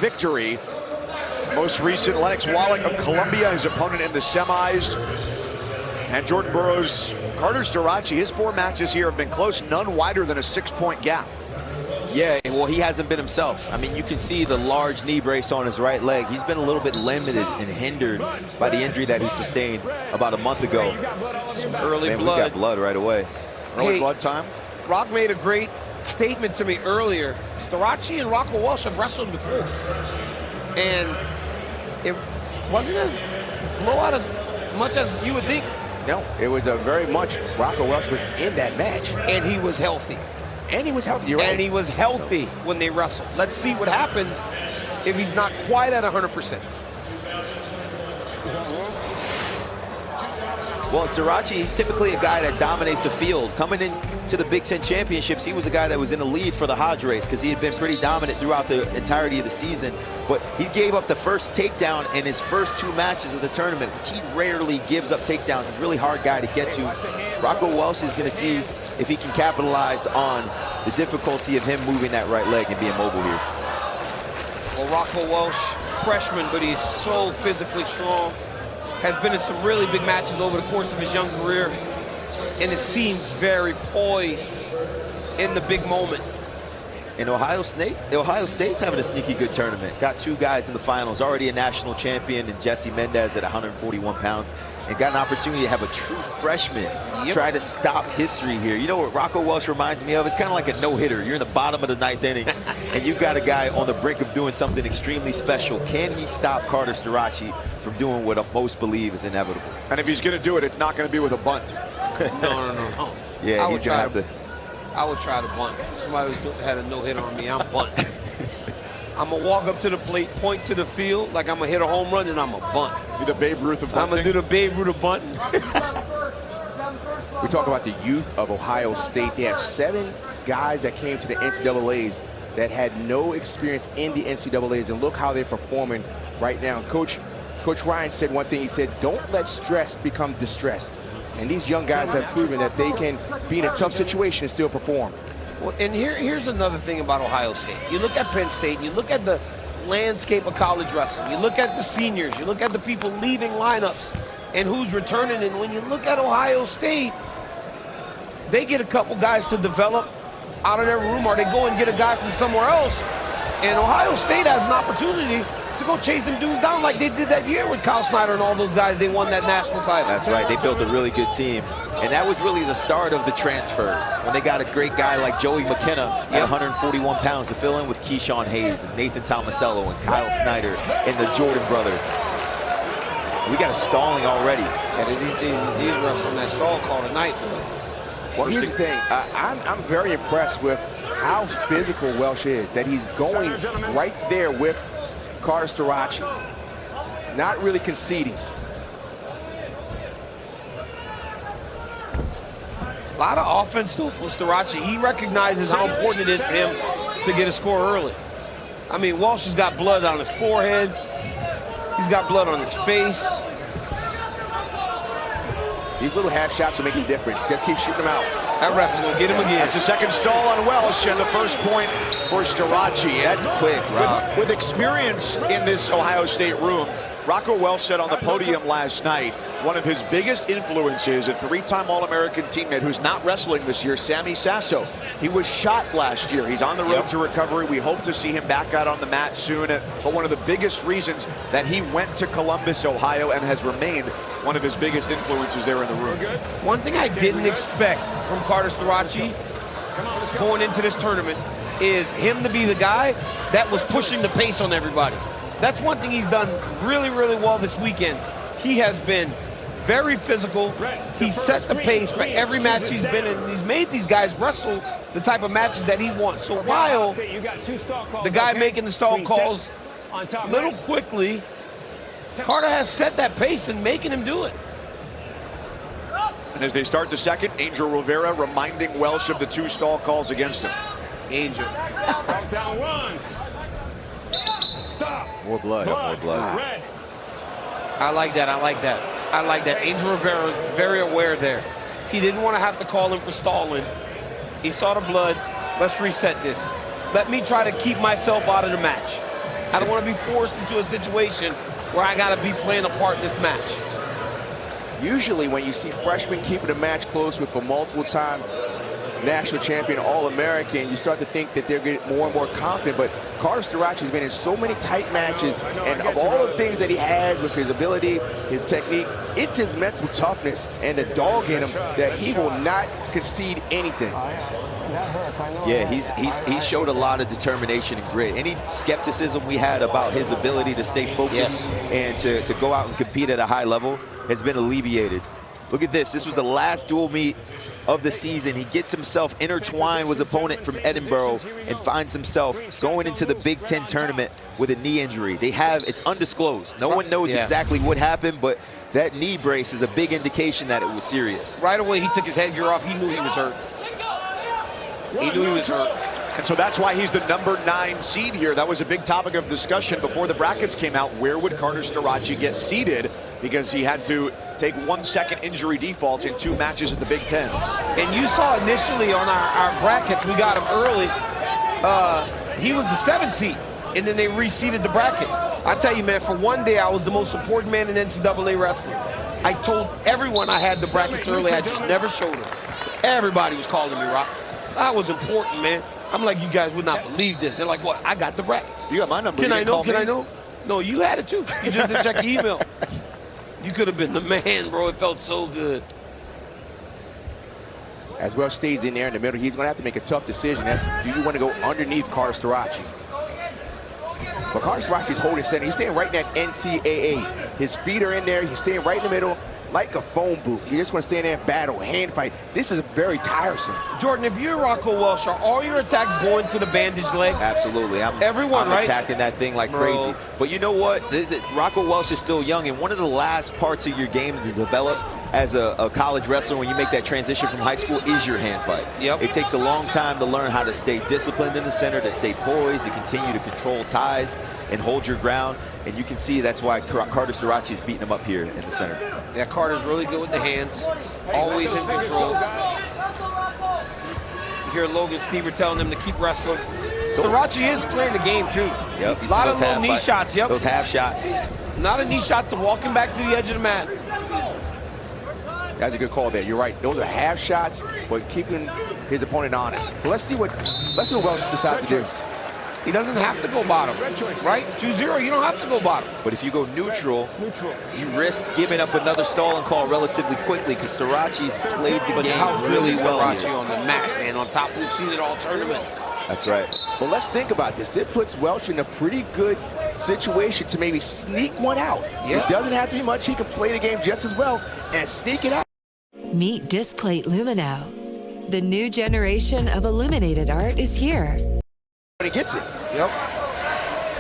victory. Most recent, Lennox Wallach of Colombia, his opponent in the semis. And Jordan Burroughs, Carter Starocci, his 4 matches here have been close, none wider than a 6-point gap. Yeah, well, he hasn't been himself. I mean, you can see the large knee brace on his right leg. He's been a little bit limited and hindered by the injury that he sustained about a month ago. Early blood. We got blood right away. Early blood time. Rock made a great statement to me earlier. Starocci and Rocco Welsh have wrestled before. And it wasn't as blowout as much as you would think. No, it was a very much, Rocco Welsh was in that match. And he was healthy. And he was healthy, you're right. And he was healthy when they wrestled. Let's see what happens if he's not quite at 100%. Well, Starocci, he's typically a guy that dominates the field. Coming into the Big Ten Championships, he was a guy that was in the lead for the Hodge race because he had been pretty dominant throughout the entirety of the season. But he gave up the first takedown in his first 2 matches of the tournament, which he rarely gives up takedowns. He's a really hard guy to get to. Rocco Welsh is going to see if he can capitalize on the difficulty of him moving that right leg and being mobile here. Well, Rocco Welsh, freshman, but he's so physically strong. Has been in some really big matches over the course of his young career. And it seems very poised in the big moment. In Ohio State's having a sneaky good tournament. Got 2 guys in the finals, already a national champion in Jesse Mendez at 141 pounds, and got an opportunity to have a true freshman try to stop history here. You know what Rocco Welsh reminds me of? It's kind of like a no-hitter. You're in the bottom of the 9th inning, and you've got a guy on the brink of doing something extremely special. Can he stop Carter Starocci from doing what most believe is inevitable? And if he's going to do it, it's not going to be with a bunt. No. Yeah, he's going to have to. I would try to bunt. Somebody had a no-hitter on me, I'm bunting. I'm going to walk up to the plate, point to the field like I'm going to hit a home run, and I'm going to bunt. Be the Babe Ruth of bunting. I'm going to do the Babe Ruth of bunting. We talk about the youth of Ohio State. They have 7 guys that came to the NCAAs that had no experience in the NCAAs, and look how they're performing right now. Coach Ryan said one thing. He said, don't let stress become distress. And these young guys have proven that they can be in a tough situation and still perform. Well, and here's another thing about Ohio State. You look at Penn State, you look at the landscape of college wrestling, you look at the seniors, you look at the people leaving lineups and who's returning. And when you look at Ohio State, they get a couple guys to develop out of their room, or they go and get a guy from somewhere else. And Ohio State has an opportunity to go chase them dudes down like they did that year with Kyle Snyder and all those guys. They won that national title. That's right. They built a really good team. And that was really the start of the transfers, when they got a great guy like Joey McKenna at 141 pounds to fill in with Keyshawn Hayes and Nathan Tomasello and Kyle Snyder and the Jordan brothers. We got a stalling already. Yeah, these refs on that stall call tonight. Well, here's the thing. I'm very impressed with how physical Welsh is, that he's going right there with Carter Starocci, not really conceding. A lot of offense though for Starocci. He recognizes how important it is for him to get a score early. I mean, Welsh has got blood on his forehead. He's got blood on his face. These little half shots are making a difference. Just keep shooting them out. That ref's gonna get him again. That's the second stall on Welsh and the first point for Starocci. That's quick, Rob. With experience in this Ohio State room, Rocco Welsh said on the podium last night, one of his biggest influences, a 3-time All-American teammate who's not wrestling this year, Sammy Sasso. He was shot last year. He's on the road to recovery. We hope to see him back out on the mat soon. But one of the biggest reasons that he went to Columbus, Ohio, and has remained one of his biggest influences there in the room. One thing I didn't expect from Carter Starocci going into this tournament is him to be the guy that was pushing the pace on everybody. That's one thing he's done really, really well this weekend. He has been very physical. He set the pace for every match he's been in. He's made these guys wrestle the type of matches that he wants. So while the guy making the stall calls a little quickly, Carter has set that pace and making him do it. And as they start the second, Angel Rivera reminding Welsh of the 2 stall calls against him. Angel. Down 1. Stop. More blood. More blood. Red. I like that. I like that. I like that. Angel Rivera is very aware there. He didn't want to have to call him for stalling. He saw the blood. Let's reset this. Let me try to keep myself out of the match. I don't want to be forced into a situation where I got to be playing a part in this match. Usually when you see freshmen keeping the match close with a multiple-time national champion, All-American, you start to think that they're getting more and more confident. But Carter Starocci's been in so many tight matches, and of all the things that he has with his ability, his technique, it's his mental toughness and the dog in him that he will not concede anything. Yeah, he's showed a lot of determination and grit. Any skepticism we had about his ability to stay focused and to go out and compete at a high level has been alleviated. Look at this. This was the last dual meet of the season. He gets himself intertwined with opponent from Edinburgh and finds himself going into the Big Ten tournament with a knee injury. It's undisclosed. No one knows exactly what happened, but that knee brace is a big indication that it was serious. Right away, he took his headgear off. He knew he was hurt. He knew he was hurt. And so that's why he's the #9 seed here. That was a big topic of discussion before the brackets came out. Where would Carter Starocci get seeded? Because he had to take 1 second injury defaults in 2 matches at the Big Tens. And you saw initially on our brackets, we got him early. He was the 7th seed, and then they reseeded the bracket. I tell you, man, for one day, I was the most important man in NCAA wrestling. I told everyone I had the brackets early. I just never showed them. Everybody was calling me Rock. I was important, man. I'm like, you guys would not believe this. They're like, what? I got the brackets. You got my number. Can I know? Can I know? No, you had it too. You just didn't check the email. You could have been the man, bro. It felt so good. As Welsh stays in there in the middle, he's going to have to make a tough decision. That's, do you want to go underneath Carter Starocci? But Carter Starocci's holding center. He's staying right in that NCAA. His feet are in there. He's staying right in the middle like a phone booth. You're just going to stand there and battle, hand fight. This is very tiresome. Jordan, if you're Rocco Welsh, are all your attacks going to the bandaged leg? Absolutely. I'm right? attacking that thing like crazy. But you know what? Rocco Welsh is still young, and one of the last parts of your game to develop as a college wrestler when you make that transition from high school is your hand fight. Yep. It takes a long time to learn how to stay disciplined in the center, to stay poised, to continue to control ties and hold your ground. And you can see that's why Carter Starocci is beating him up here in the center. Yeah, Carter's really good with the hands, always in control. You hear Logan Stever telling him to keep wrestling. Starocci is playing the game too. Yep. A lot of little knee shots. Yep. Those half shots. Not a knee shot to walking back to the edge of the mat. That's a good call there. You're right. Those are half shots, but keeping his opponent honest. So let's see what Welsh decides to do. He doesn't have to go bottom, right? 2-0, you don't have to go bottom. But if you go neutral, you risk giving up another stalling call relatively quickly because Starocci's played the game really well. Starocci on the mat, and on top, we've seen it all tournament. That's right. Well, let's think about this. This puts Welsh in a pretty good situation to maybe sneak one out. Yeah. It doesn't have to be much. He can play the game just as well and sneak it out. Meet Displate Lumino. The new generation of illuminated art is here. He gets it. Yep.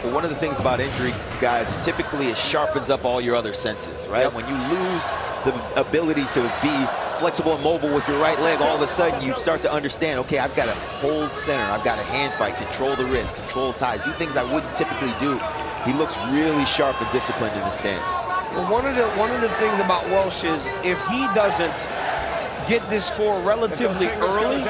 Well, one of the things about injuries, guys, typically it sharpens up all your other senses, right? Yep. When you lose the ability to be flexible and mobile with your right leg, all of a sudden you start to understand, okay, I've got to hold center, I've got to hand fight, control the wrist, control ties, do things I wouldn't typically do. He looks really sharp and disciplined in the stance. Well, one of the things about Welsh is if he doesn't get this score relatively early,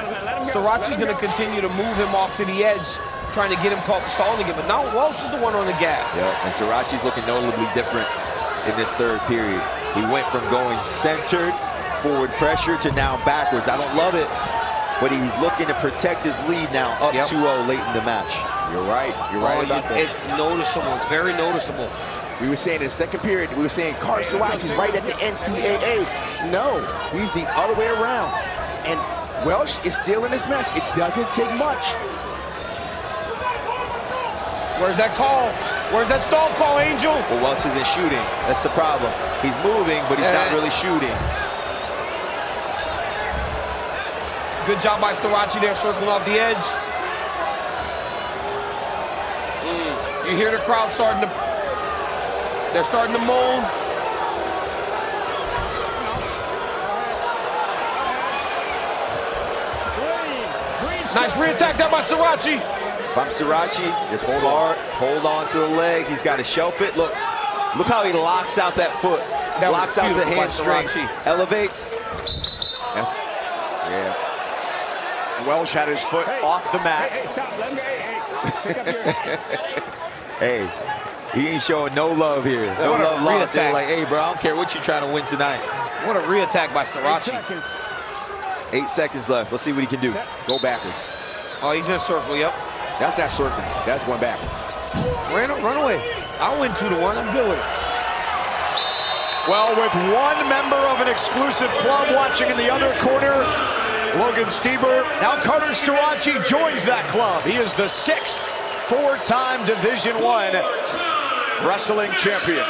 Starocci's going to continue to move him off to the edge, trying to get him caught stalling again. But now Welsh is the one on the gas. Yeah, and Starocci's looking notably different in this third period. He went from going centered, forward pressure, to now backwards. I don't love it, but he's looking to protect his lead now up 2-0 late in the match. You're right. You're right about that. It's noticeable. It's very noticeable. We were saying in the second period, we were saying Carter Starocci's right at the NCAA. No, he's the other way around. And Welsh is still in this match. It doesn't take much. Where's that call? Where's that stall call, Angel? Well, Welsh isn't shooting. That's the problem. He's moving, but he's not really shooting. Good job by Starocci there, circling off the edge. You hear the crowd starting to... They're starting to moan. Nice re-attack there by Starocci. If I'm Starocci, you're smart. Hold on to the leg. He's got to shelf it. Look how he locks out that foot. Locks out the hamstring. Elevates. Yeah. Welsh had his foot off the mat. Hey, he ain't showing no love here. No What a love lost. They're reattack. like, hey, bro, I don't care what you're trying to win tonight. What a re-attack by Starocci. 8 seconds left. Let's see what he can do. Go backwards. Oh, he's in a circle, yep. That's not circling. That's going backwards. Run away. I'll win 2-1. I'm good with it. Well, with one member of an exclusive club watching in the other corner, Logan Stieber. Now Carter Starocci joins that club. He is the 6th four-time Division I wrestling champion.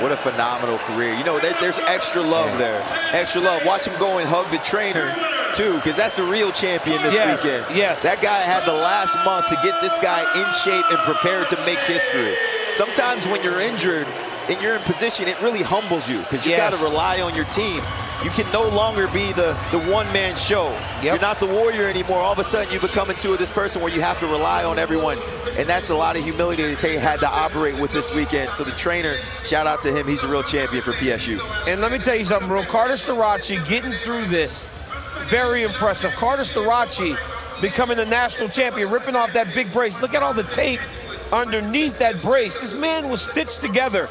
What a phenomenal career. You know, there's extra love there. Extra love. Watch him go and hug the trainer, too, because that's a real champion this weekend. Yes. That guy had the last month to get this guy in shape and prepared to make history. Sometimes when you're injured and you're in position, it really humbles you because you got to rely on your team. You can no longer be the one-man show. You're not the warrior anymore. All of a sudden, you become into this person where you have to rely on everyone. And that's a lot of humility that he had to operate with this weekend. So the trainer, shout out to him. He's the real champion for PSU. And let me tell you something, bro. Carter Starocci getting through this, very impressive. Carter Starocci becoming the national champion, ripping off that big brace. Look at all the tape underneath that brace. This man was stitched together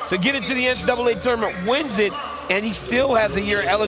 to get into the NCAA tournament, wins it, and he still has a year eligible.